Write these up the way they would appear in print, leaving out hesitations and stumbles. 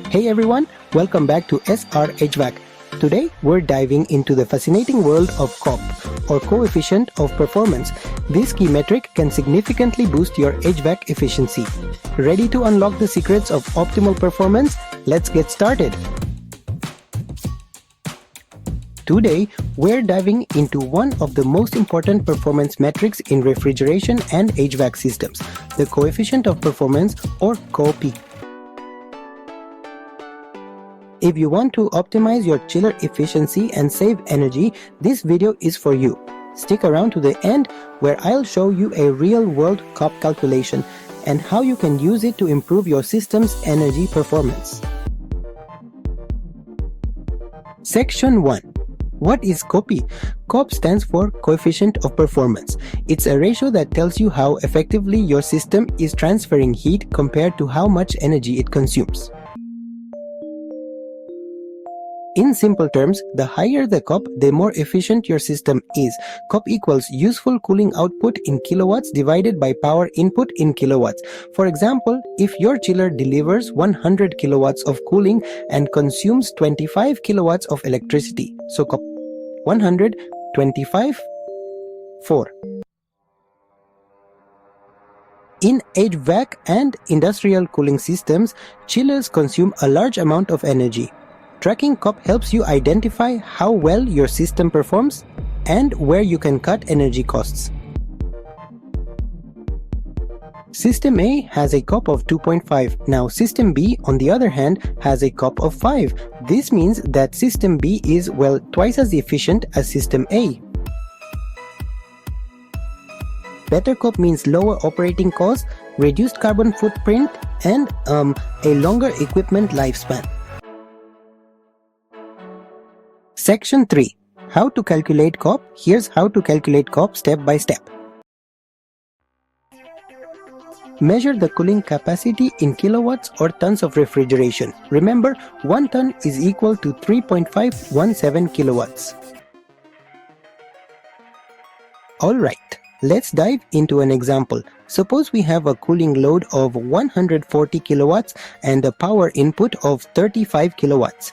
Hey everyone, welcome back to SR HVAC. Today we're diving into the fascinating world of COP, or coefficient of performance. This key metric can significantly boost your HVAC efficiency. Ready to unlock the secrets of optimal performance? Let's get started. Today, we're diving into one of the most important performance metrics in refrigeration and HVAC systems, the coefficient of performance, or COP. If you want to optimize your chiller efficiency and save energy, this video is for you. Stick around to the end where I'll show you a real-world COP calculation and how you can use it to improve your system's energy performance. Section 1. What is COP? COP stands for Coefficient of Performance. It's a ratio that tells you how effectively your system is transferring heat compared to how much energy it consumes. In simple terms, the higher the COP, the more efficient your system is. COP equals useful cooling output in kilowatts divided by power input in kilowatts. For example, if your chiller delivers 100 kilowatts of cooling and consumes 25 kilowatts of electricity, so COP 100, 25, 4. In HVAC and industrial cooling systems, chillers consume a large amount of energy. Tracking COP helps you identify how well your system performs and where you can cut energy costs. System A has a COP of 2.5. Now System B, on the other hand, has a COP of 5. This means that System B is, well, twice as efficient as System A. Better COP means lower operating costs, reduced carbon footprint, and a longer equipment lifespan. Section 3. How to calculate COP? Here's how to calculate COP step by step. Measure the cooling capacity in kilowatts or tons of refrigeration. Remember, 1 ton is equal to 3.517 kilowatts. Alright, let's dive into an example. Suppose we have a cooling load of 140 kilowatts and a power input of 35 kilowatts.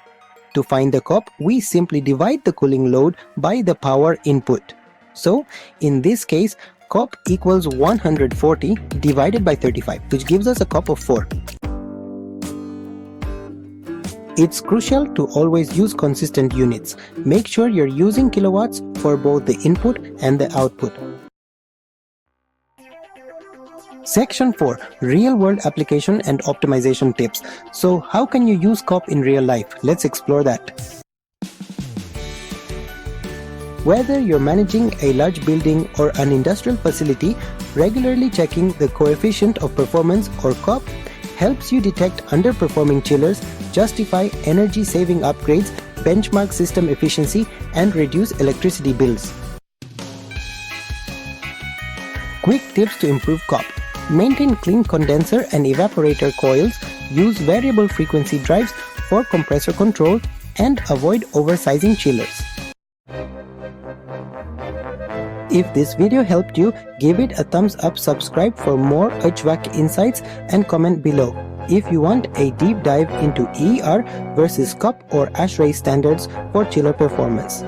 To find the COP, we simply divide the cooling load by the power input. So, in this case, COP equals 140 divided by 35, which gives us a COP of 4. It's crucial to always use consistent units. Make sure you're using kilowatts for both the input and the output. Section 4. Real-world application and optimization tips. So, how can you use COP in real life? Let's explore that. Whether you're managing a large building or an industrial facility, regularly checking the coefficient of performance, or COP, helps you detect underperforming chillers, justify energy-saving upgrades, benchmark system efficiency, and reduce electricity bills. Quick tips to improve COP. Maintain clean condenser and evaporator coils, use variable frequency drives for compressor control, and avoid oversizing chillers. If this video helped you, give it a thumbs up, subscribe for more HVAC insights, and comment below. If you want a deep dive into EER versus COP or ASHRAE standards for chiller performance.